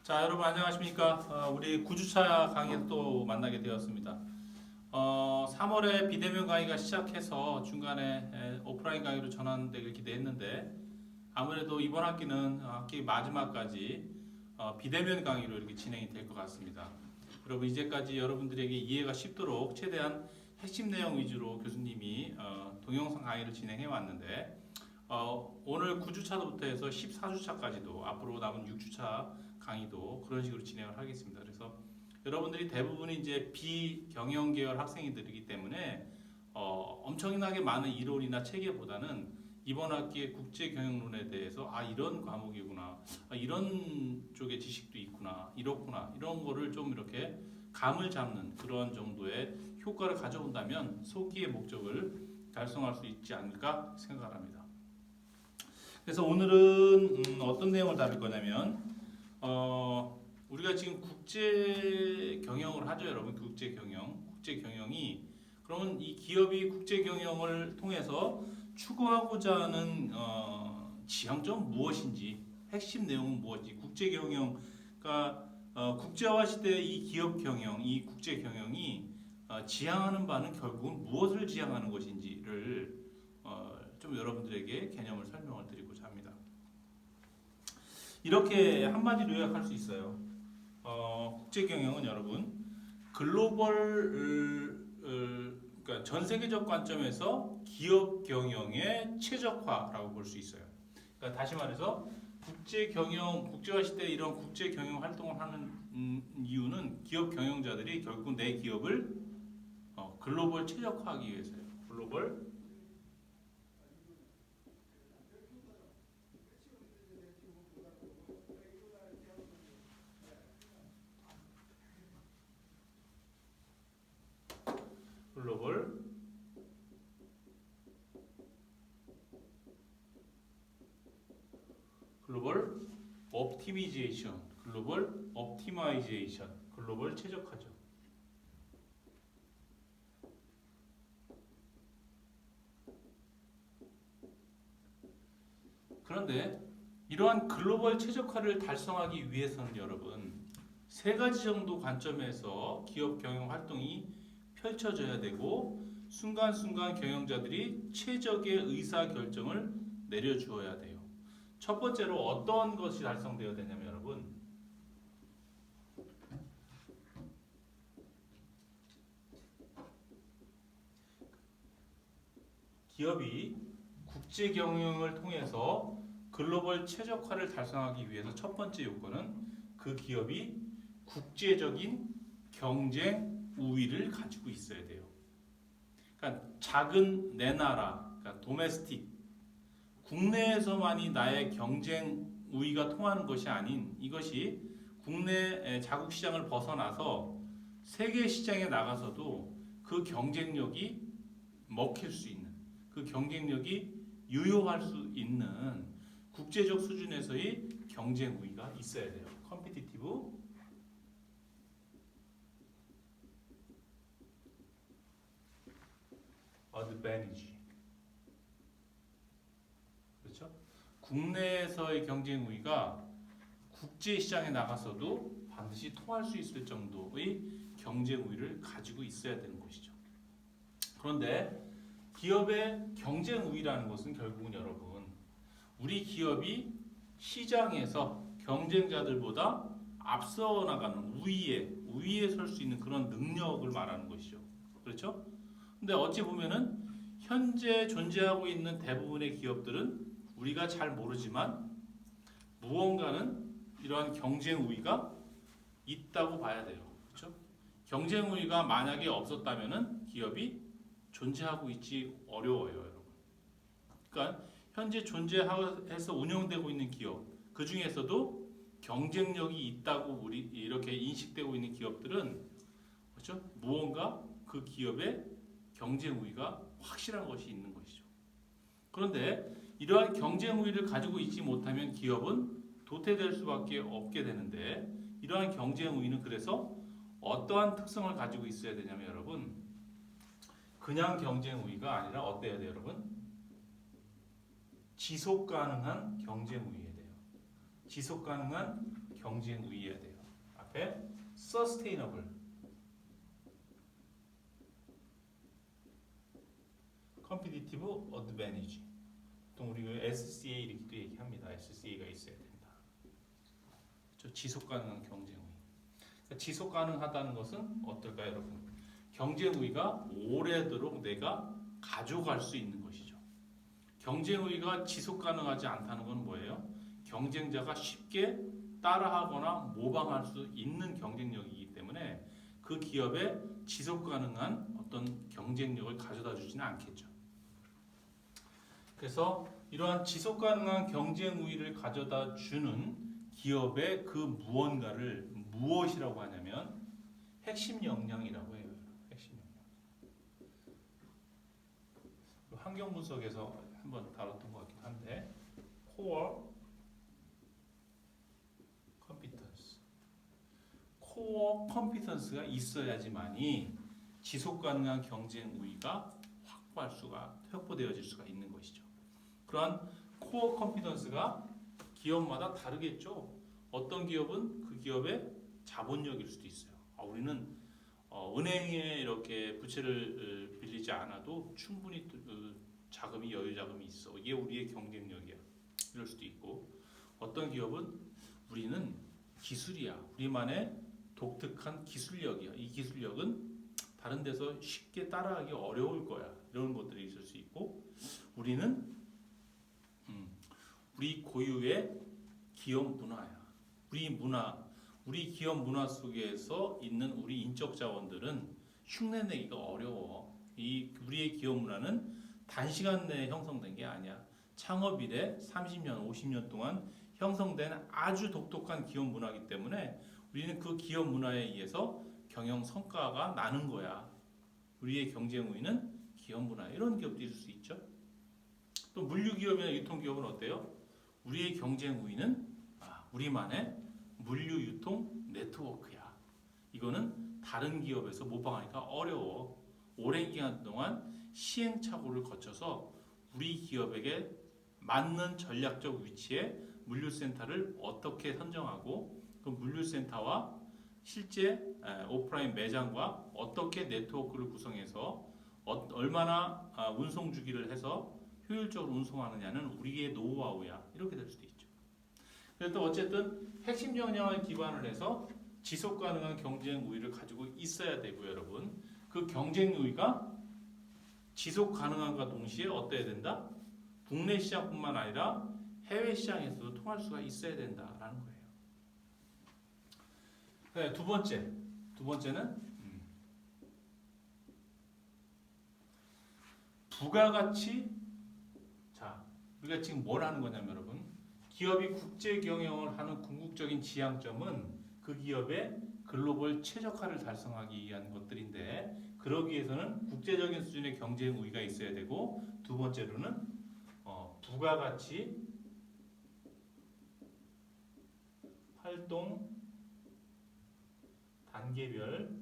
자, 여러분 안녕하십니까? 우리 9주차 강의에서 또 만나게 되었습니다. 3월에 비대면 강의가 시작해서 중간에 오프라인 강의로 전환되길 기대했는데 아무래도 이번 학기는 학기 마지막까지 비대면 강의로 이렇게 진행이 될 것 같습니다. 여러분 이제까지 여러분들에게 이해가 쉽도록 최대한 핵심 내용 위주로 교수님이 동영상 강의를 진행해 왔는데 오늘 9주차부터 해서 14주차까지도 앞으로 남은 6주차 강의도 그런 식으로 진행을 하겠습니다. 그래서 여러분들이 대부분이 이제 비경영 계열 학생들이기 때문에 엄청나게 많은 이론이나 체계보다는 이번 학기의 국제 경영론에 대해서 이런 과목이구나, 이런 쪽의 지식도 있구나, 이렇구나 이런 거를 좀 이렇게 감을 잡는 그런 정도의 효과를 가져온다면 소기의 목적을 달성할 수 있지 않을까 생각합니다. 그래서 오늘은 어떤 내용을 다룰 거냐면 우리가 지금 국제 경영을 하죠, 여러분. 국제 경영이 그러면 이 기업이 국제 경영을 통해서 추구하고자 하는 지향점 무엇인지, 핵심 내용은 무엇인지, 국제 경영가 국제화 시대의 이 기업 경영, 이 국제 경영이 지향하는 바는 결국은 무엇을 지향하는 것인지를 좀 여러분들에게 개념을 설명을 드리고자 합니다. 이렇게 한마디로 요약할 수 있어요. 국제 경영은 여러분 그러니까 전 세계적 관점에서 기업 경영의 최적화라고 볼 수 있어요. 그러니까 다시 말해서 국제화 시대에 이런 국제 경영 활동을 하는 이유는 기업 경영자들이 결국 내 기업을 글로벌 최적화하기 위해서요. 글로벌 옵티마이제이션, 글로벌 최적화죠. 그런데 이러한 글로벌 최적화를 달성하기 위해서는 여러분 세 가지 정도 관점에서 기업 경영 활동이 펼쳐져야 되고 순간순간 경영자들이 최적의 의사 결정을 내려주어야 돼요. 첫 번째로 어떤 것이 달성되어야 되냐면 여러분 기업이 국제 경영을 통해서 글로벌 최적화를 달성하기 위해서 첫 번째 요건은 그 기업이 국제적인 경쟁 우위를 가지고 있어야 돼요. 그러니까 작은 내 나라, 그러니까 도메스틱, 국내에서만이 나의 경쟁 우위가 통하는 것이 아닌 이것이 국내 자국 시장을 벗어나서 세계 시장에 나가서도 그 경쟁력이 먹힐 수 있는, 그 경쟁력이 유효할 수 있는 국제적 수준에서의 경쟁 우위가 있어야 돼요. 컴피티티브 어드밴티지. 그렇죠? 국내에서의 경쟁 우위가 국제 시장에 나가서도 반드시 통할 수 있을 정도의 경쟁 우위를 가지고 있어야 되는 것이죠. 그런데 기업의 경쟁 우위라는 것은 결국은 여러분 우리 기업이 시장에서 경쟁자들보다 앞서 나가는 우위에 설 수 있는 그런 능력을 말하는 것이죠. 그렇죠? 근데 어찌 보면은 현재 존재하고 있는 대부분의 기업들은 우리가 잘 모르지만 무언가는 이러한 경쟁 우위가 있다고 봐야 돼요. 그렇죠? 경쟁 우위가 만약에 없었다면은 기업이 존재하고 있지 어려워요, 여러분. 그러니까 현재 존재해서 운영되고 있는 기업, 그 중에서도 경쟁력이 있다고 우리 이렇게 인식되고 있는 기업들은 그렇죠? 무언가 그 기업의 경쟁 우위가 확실한 것이 있는 것이죠. 그런데 이러한 경쟁 우위를 가지고 있지 못하면 기업은 도태될 수밖에 없게 되는데 이러한 경쟁 우위는 그래서 어떠한 특성을 가지고 있어야 되냐면 여러분 그냥 경쟁 우위가 아니라 어때야 돼요, 여러분? 지속 가능한 경쟁 우위에 돼요. 지속 가능한 경쟁 우위여야 돼요. 앞에 sustainable, competitive advantage. 보통 우리 SCA 이렇게도 얘기합니다. SCA가 있어야 된다. 지속 가능한 경쟁 우위. 그러니까 지속 가능하다는 것은 어떨까요, 여러분? 경쟁 우위가 오래도록 내가 가져갈 수 있는 것이죠. 경쟁 우위가 지속 가능하지 않다는 건 뭐예요? 경쟁자가 쉽게 따라하거나 모방할 수 있는 경쟁력이기 때문에 그 기업에 지속 가능한 어떤 경쟁력을 가져다 주지는 않겠죠. 그래서 이러한 지속 가능한 경쟁 우위를 가져다 주는 기업의 그 무언가를 무엇이라고 하냐면 핵심 역량이라고 해요. 핵심 역량. 환경 분석에서 한번 다뤘던 것 같긴 한데 core competence. core competence가 있어야지만이 지속 가능한 경쟁 우위가 확보되어질 수가 있는 것이죠. 그러한 코어 컴피던스가 기업마다 다르겠죠. 어떤 기업은 그 기업의 자본력일 수도 있어요. 우리는 은행에 이렇게 부채를 빌리지 않아도 충분히 자금이 여유 자금이 있어. 이게 우리의 경쟁력이야. 이럴 수도 있고 어떤 기업은 우리는 기술이야. 우리만의 독특한 기술력이야. 이 기술력은 다른 데서 쉽게 따라하기 어려울 거야. 이런 것들이 있을 수 있고 우리는 우리 고유의 기업 문화야. 우리 기업 문화 속에서 있는 우리 인적 자원들은 흉내내기가 어려워. 우리의 기업 문화는 단시간 내에 형성된 게 아니야. 창업 이래 30년, 50년 동안 형성된 아주 독특한 기업 문화이기 때문에 우리는 그 기업 문화에 의해서 경영 성과가 나는 거야. 우리의 경쟁 우위는 기업 문화. 이런 기업도 있을 수 있죠. 또 물류 기업이나 유통 기업은 어때요? 우리의 경쟁 우위는 우리만의 물류 유통 네트워크야. 이거는 다른 기업에서 모방하기가 어려워. 오랜 기간 동안 시행착오를 거쳐서 우리 기업에게 맞는 전략적 위치에 물류센터를 어떻게 선정하고 그 물류센터와 실제 오프라인 매장과 어떻게 네트워크를 구성해서 얼마나 운송 주기를 해서 효율적으로 운송하느냐는 우리의 노하우야. 이렇게 될 수도 있죠. 그래도 어쨌든 핵심 역량을 기반을 해서 지속 가능한 경쟁 우위를 가지고 있어야 되고요, 여러분. 그 경쟁 우위가 지속 가능함과 동시에 어때야 된다? 국내 시장뿐만 아니라 해외 시장에서도 통할 수가 있어야 된다라는 거예요. 네, 두 번째는 부가가치. 자, 우리가 지금 뭘 하는 거냐면 여러분, 기업이 국제 경영을 하는 궁극적인 지향점은 그 기업의 글로벌 최적화를 달성하기 위한 것들인데, 그러기 위해서는 국제적인 수준의 경쟁 우위가 있어야 되고, 두 번째로는 부가가치 활동 단계별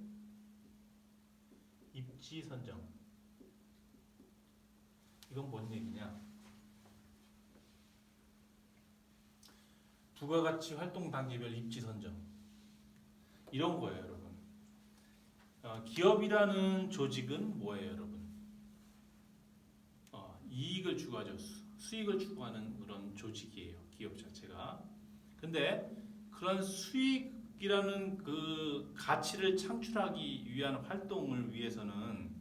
입지 선정. 이건 뭔 얘기냐? 부가가치 활동 단계별 입지 선정. 이런 거예요, 여러분. 기업이라는 조직은 뭐예요, 여러분? 이익을 추구하죠. 수익을 추구하는 그런 조직이에요, 기업 자체가. 근데 그런 수익이라는 그 가치를 창출하기 위한 활동을 위해서는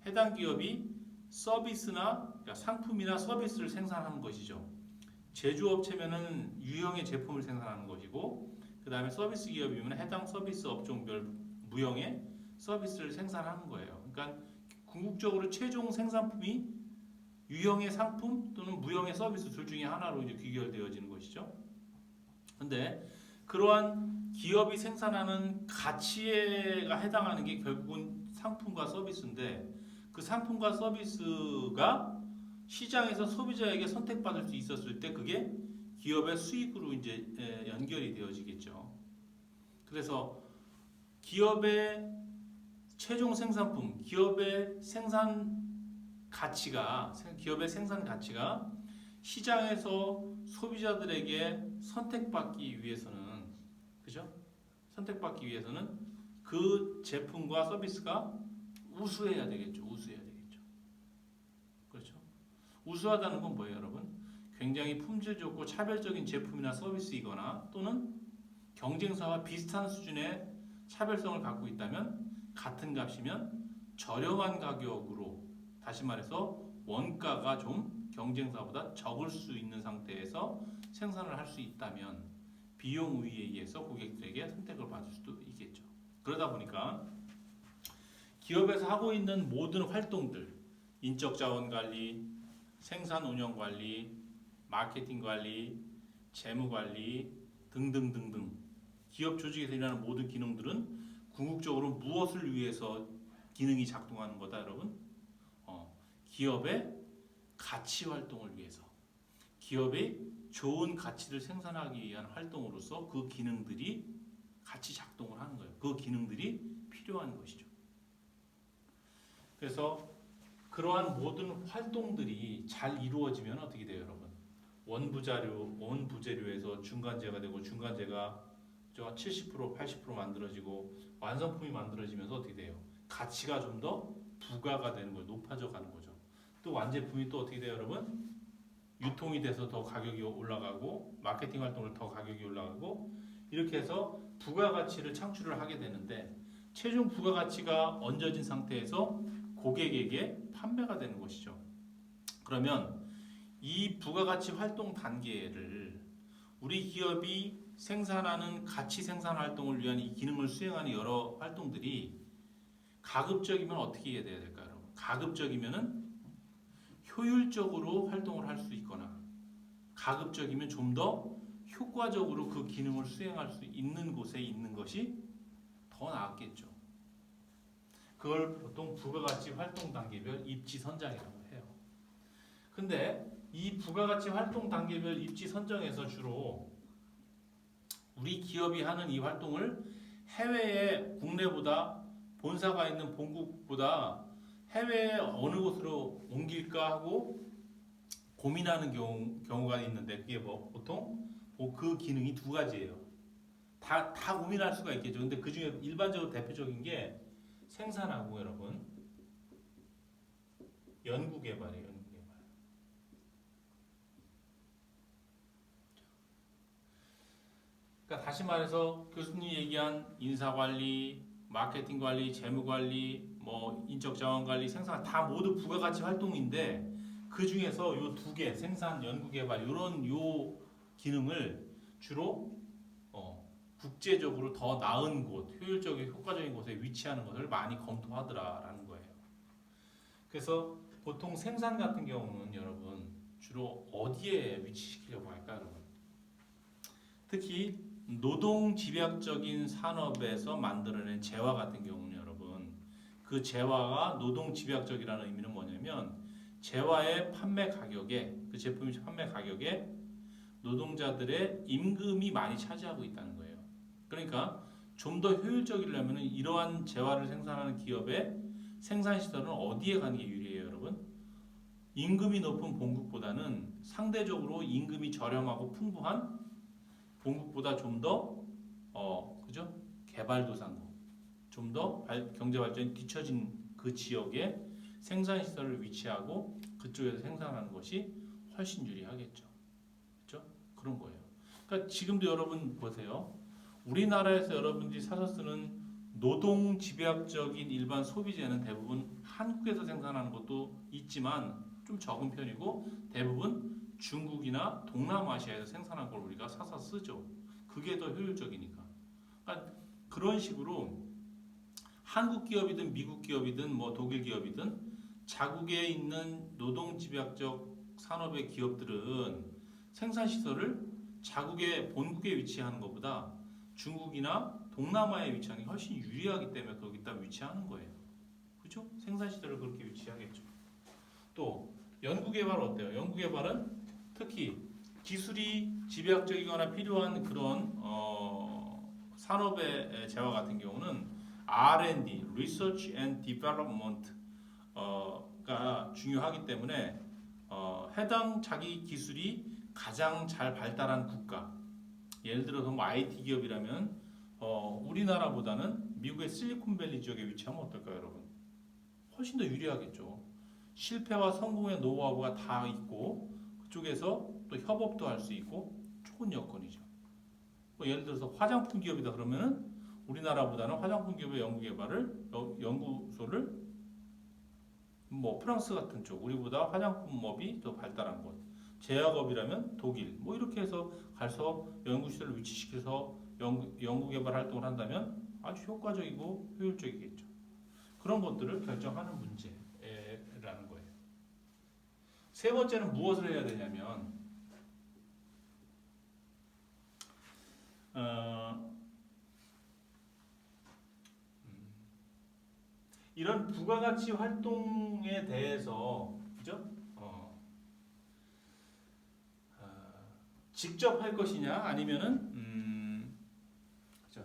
해당 기업이 서비스나 그러니까 상품이나 서비스를 생산하는 것이죠. 제조업체면은 유형의 제품을 생산하는 것이고, 그 다음에 서비스 기업이면 해당 서비스 업종별 무형의 서비스를 생산하는 거예요. 그러니까 궁극적으로 최종 생산품이 유형의 상품 또는 무형의 서비스 둘 중에 하나로 이제 귀결되어지는 것이죠. 근데 그러한 기업이 생산하는 가치에가 해당하는 게 결국은 상품과 서비스인데, 그 상품과 서비스가 시장에서 소비자에게 선택받을 수 있었을 때 그게 기업의 수익으로 이제 연결이 되어지겠죠. 그래서 기업의 최종 생산품, 기업의 생산 가치가 시장에서 소비자들에게 선택받기 위해서는 그죠? 선택받기 위해서는 그 제품과 서비스가 우수해야 되겠죠. 우수해야 되겠죠. 그렇죠? 우수하다는 건 뭐예요, 여러분? 굉장히 품질 좋고 차별적인 제품이나 서비스이거나 또는 경쟁사와 비슷한 수준의 차별성을 갖고 있다면 같은 값이면 저렴한 가격으로, 다시 말해서 원가가 좀 경쟁사보다 적을 수 있는 상태에서 생산을 할 수 있다면 비용 우위에 의해서 고객들에게 선택을 받을 수도 있겠죠. 그러다 보니까 기업에서 하고 있는 모든 활동들, 인적 자원 관리, 생산 운영 관리, 마케팅 관리, 재무 관리 등등등등 기업 조직에서 일하는 모든 기능들은 궁극적으로 무엇을 위해서 기능이 작동하는 거다, 여러분? 기업의 가치 활동을 위해서, 기업의 좋은 가치를 생산하기 위한 활동으로서 그 기능들이 같이 작동을 하는 거예요. 그 기능들이 필요한 것이죠. 그래서 그러한 모든 활동들이 잘 이루어지면 어떻게 돼요, 여러분? 원부재료에서 중간재가 되고 중간재가 70% 80% 만들어지고 완성품이 만들어지면서 어떻게 돼요? 가치가 좀 더 부가가 되는 거예요. 높아져 가는 거죠. 또 완제품이 또 어떻게 돼요, 여러분? 유통이 돼서 더 가격이 올라가고 마케팅 활동을 더 가격이 올라가고 이렇게 해서 부가가치를 창출을 하게 되는데 최종 부가가치가 얹어진 상태에서 고객에게 판매가 되는 것이죠. 그러면 이 부가가치 활동 단계를 우리 기업이 생산하는 가치 생산 활동을 위한 이 기능을 수행하는 여러 활동들이 가급적이면 어떻게 해야 될까요, 여러분? 가급적이면은 효율적으로 활동을 할 수 있거나 가급적이면 좀 더 효과적으로 그 기능을 수행할 수 있는 곳에 있는 것이 더 나았겠죠. 그걸 보통 부가가치 활동 단계별 입지 선정이라고 해요. 근데 이 부가가치 활동 단계별 입지 선정에서 주로 우리 기업이 하는 이 활동을 해외에 국내보다 본사가 있는 본국보다 해외에 어느 곳으로 옮길까 하고 고민하는 경우가 있는데 그게 보통 그 기능이 두 가지예요. 다 고민할 수가 있겠죠. 근데 그 중에 일반적으로 대표적인 게 생산하고 여러분 연구개발이에요. 연구개발. 그러니까 다시 말해서 교수님이 얘기한 인사관리, 마케팅관리, 재무관리, 뭐 인적자원관리, 생산 다 모두 부가가치 활동인데 그 중에서 요 두 개, 생산, 연구개발 이런 요 기능을 주로 국제적으로 더 나은 곳, 효율적이고 효과적인 곳에 위치하는 것을 많이 검토하더라라는 거예요. 그래서 보통 생산 같은 경우는 여러분 주로 어디에 위치시키려고 할까요, 여러분? 특히 노동 집약적인 산업에서 만들어낸 재화 같은 경우는 여러분 그 재화가 노동 집약적이라는 의미는 뭐냐면 재화의 판매 가격에 그 제품의 판매 가격에 노동자들의 임금이 많이 차지하고 있다는 거예요. 그러니까 좀 더 효율적이려면 이러한 재화를 생산하는 기업의 생산 시설은 어디에 가는 게 유리해요, 여러분? 임금이 높은 본국보다는 상대적으로 임금이 저렴하고 풍부한 본국보다 좀 더 그죠? 개발도상국, 좀 더 경제 발전이 뒤처진 그 지역에 생산 시설을 위치하고 그쪽에서 생산하는 것이 훨씬 유리하겠죠. 그렇죠? 그런 거예요. 그러니까 지금도 여러분 보세요. 우리나라에서 여러분들이 사서 쓰는 노동 집약적인 일반 소비재는 대부분 한국에서 생산하는 것도 있지만 좀 적은 편이고 대부분 중국이나 동남아시아에서 생산한 걸 우리가 사서 쓰죠. 그게 더 효율적이니까. 그러니까 그런 식으로 한국 기업이든 미국 기업이든 뭐 독일 기업이든 자국에 있는 노동 집약적 산업의 기업들은 생산 시설을 자국의 본국에 위치하는 것보다 중국이나 동남아에 위치하는 게 훨씬 유리하기 때문에 거기다 위치하는 거예요. 그렇죠? 생산 시설을 그렇게 위치하겠죠. 또 연구개발 어때요? 연구개발은 특히 기술이 집약적이거나 필요한 그런 산업의 재화 같은 경우는 R&D, Research and Development 가 중요하기 때문에 해당 자기 기술이 가장 잘 발달한 국가, 예를 들어서 뭐 IT 기업이라면 우리나라보다는 미국의 실리콘밸리 지역에 위치하면 어떨까요, 여러분? 훨씬 더 유리하겠죠. 실패와 성공의 노하우가 다 있고 그쪽에서 또 협업도 할 수 있고 좋은 여건이죠. 뭐 예를 들어서 화장품 기업이다 그러면은 우리나라보다는 화장품 기업의 연구개발을 연구소를 뭐 프랑스 같은 쪽, 우리보다 화장품업이 더 발달한 곳, 제약업이라면 독일, 뭐 이렇게 해서 가서 연구시설을 위치시켜서 연구개발 활동을 한다면 아주 효과적이고 효율적이겠죠. 그런 것들을 결정하는 문제라는 거예요. 세 번째는 무엇을 해야 되냐면 이런 부가가치 활동에 대해서 그죠? 직접 할 것이냐 아니면은 그죠?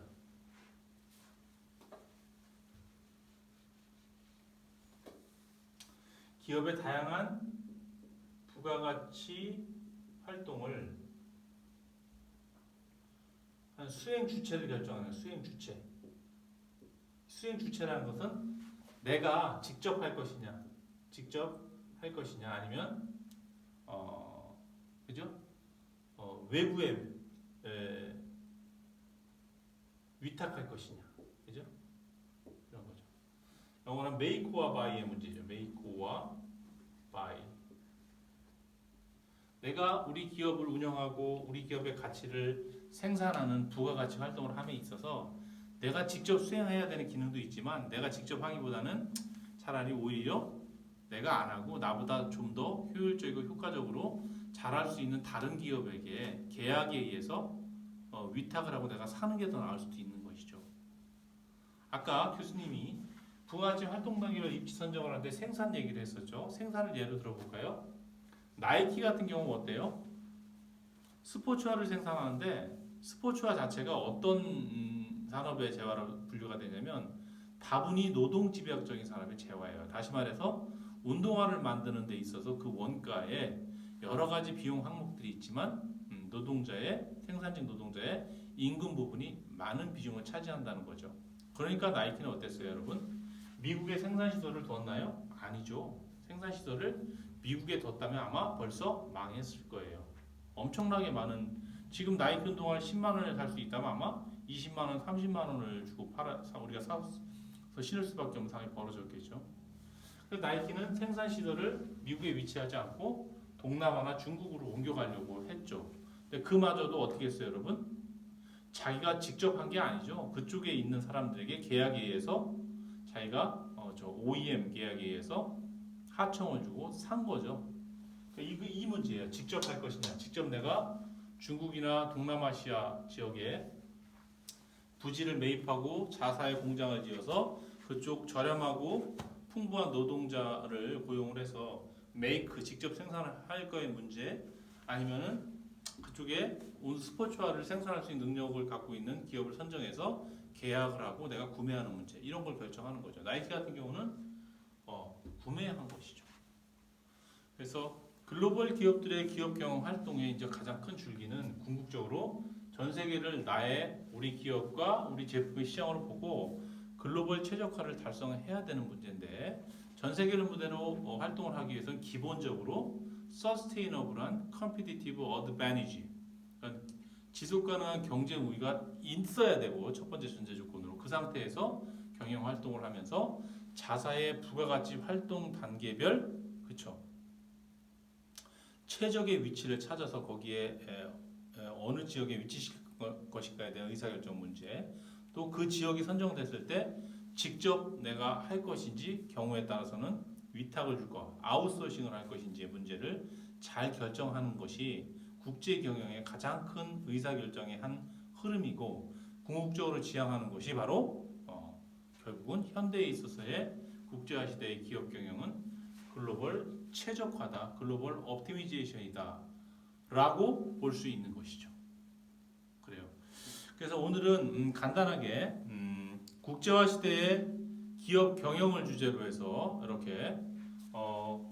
기업의 다양한 부가가치 활동을 한 수행 주체를 결정하는 수행 주체. 수행 주체라는 것은 내가 직접 할 것이냐, 아니면 그죠? 외부에 위탁할 것이냐, 그죠? 이런 거죠. 영어는 메이크와 바이의 문제죠. 메이크와 바이. 내가 우리 기업을 운영하고 우리 기업의 가치를 생산하는 부가가치 활동을 함에 있어서 내가 직접 수행해야 되는 기능도 있지만 내가 직접 하기보다는 차라리 오히려 내가 안 하고 나보다 좀 더 효율적이고 효과적으로 잘할 수 있는 다른 기업에게 계약에 의해서 위탁을 하고 내가 사는 게 더 나을 수도 있는 것이죠. 아까 교수님이 부가가치 활동 단계별 입지 선정을 할 때 생산 얘기를 했었죠. 생산을 예로 들어볼까요? 나이키 같은 경우 어때요? 스포츠화를 생산하는데 스포츠화 자체가 어떤 산업의 재화로 분류가 되냐면 다분히 노동집약적인 산업의 재화예요. 다시 말해서 운동화를 만드는 데 있어서 그 원가에 여러 가지 비용 항목들이 있지만 생산직 노동자의 임금 부분이 많은 비중을 차지한다는 거죠. 그러니까 나이키는 어땠어요, 여러분? 미국에 생산 시설을 뒀나요? 아니죠. 생산 시설을 미국에 뒀다면 아마 벌써 망했을 거예요. 엄청나게 많은 지금 나이키 운동화를 10만 원에 살 수 있다면 아마 20만 원, 30만 원을 주고 우리가 사서 신을 수밖에 없는 상황이 벌어졌겠죠. 그래서 나이키는 생산 시설을 미국에 위치하지 않고 동남아나 중국으로 옮겨가려고 했죠. 근데 그마저도 어떻게 했어요, 여러분? 자기가 직접 한 게 아니죠. 그쪽에 있는 사람들에게 계약에 의해서 자기가 OEM 계약에 의해서 하청을 주고 산 거죠. 이 문제예요. 직접 할 것이냐. 직접 내가 중국이나 동남아시아 지역에 부지를 매입하고 자사의 공장을 지어서 그쪽 저렴하고 풍부한 노동자를 고용을 해서 직접 생산을 할 거의 문제, 아니면은 그쪽에 스포츠화를 생산할 수 있는 능력을 갖고 있는 기업을 선정해서 계약을 하고 내가 구매하는 문제, 이런 걸 결정하는 거죠. 나이키 같은 경우는 구매한 것이죠. 그래서 글로벌 기업들의 기업 경영 활동의 이제 가장 큰 줄기는 궁극적으로 전 세계를 우리 기업과 우리 제품의 시장으로 보고 글로벌 최적화를 달성해야 되는 문제인데, 전 세계를 무대로 활동을 하기 위해서는 기본적으로 sustainable한 competitive advantage, 그러니까 지속 가능한 경쟁 우위가 있어야 되고, 첫 번째 전제 조건으로 그 상태에서 경영 활동을 하면서 자사의 부가가치 활동 단계별, 그렇죠, 최적의 위치를 찾아서 거기에 어느 지역에 위치시킬 것인가에 대한 의사결정 문제, 또 그 지역이 선정됐을 때 직접 내가 할 것인지, 경우에 따라서는 위탁을 줄 거, 아웃소싱을 할 것인지의 문제를 잘 결정하는 것이 국제 경영의 가장 큰 의사결정의 한 흐름이고, 궁극적으로 지향하는 것이 바로 결국은 현대에 있어서의 국제화 시대의 기업 경영은 글로벌 최적화다, 글로벌 옵티미제이션이다 라고 볼 수 있는 것이죠. 그래요. 그래서 오늘은 간단하게 국제화 시대의 기업 경영을 주제로 해서 이렇게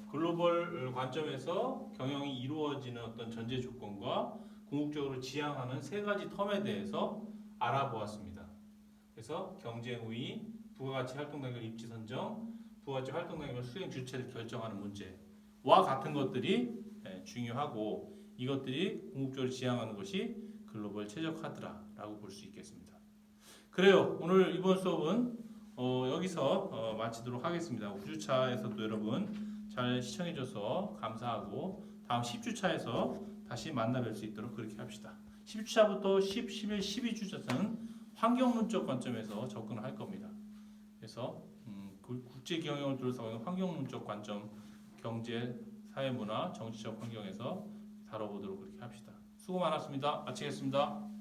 글로벌 관점에서 경영이 이루어지는 어떤 전제 조건과 궁극적으로 지향하는 세 가지 텀에 대해서 알아보았습니다. 그래서 경쟁 우위, 부가가치 활동 단계별 입지 선정, 부가가치 활동 단계별 수행 주체를 결정하는 문제와 같은 것들이 중요하고 이것들이 궁극적으로 지향하는 것이 글로벌 최적화더라라고 볼 수 있겠습니다. 그래요. 오늘 이번 수업은 여기서 마치도록 하겠습니다. 9주차에서도 여러분 잘 시청해줘서 감사하고 다음 10주차에서 다시 만나뵐 수 있도록 그렇게 합시다. 10주차부터 10, 11, 12주차는 환경론적 관점에서 접근을 할 겁니다. 그래서 국제 경영을 둘러싸고 있는 환경론적 관점, 경제, 사회, 문화, 정치적 환경에서 다뤄보도록 그렇게 합시다. 수고 많았습니다. 마치겠습니다.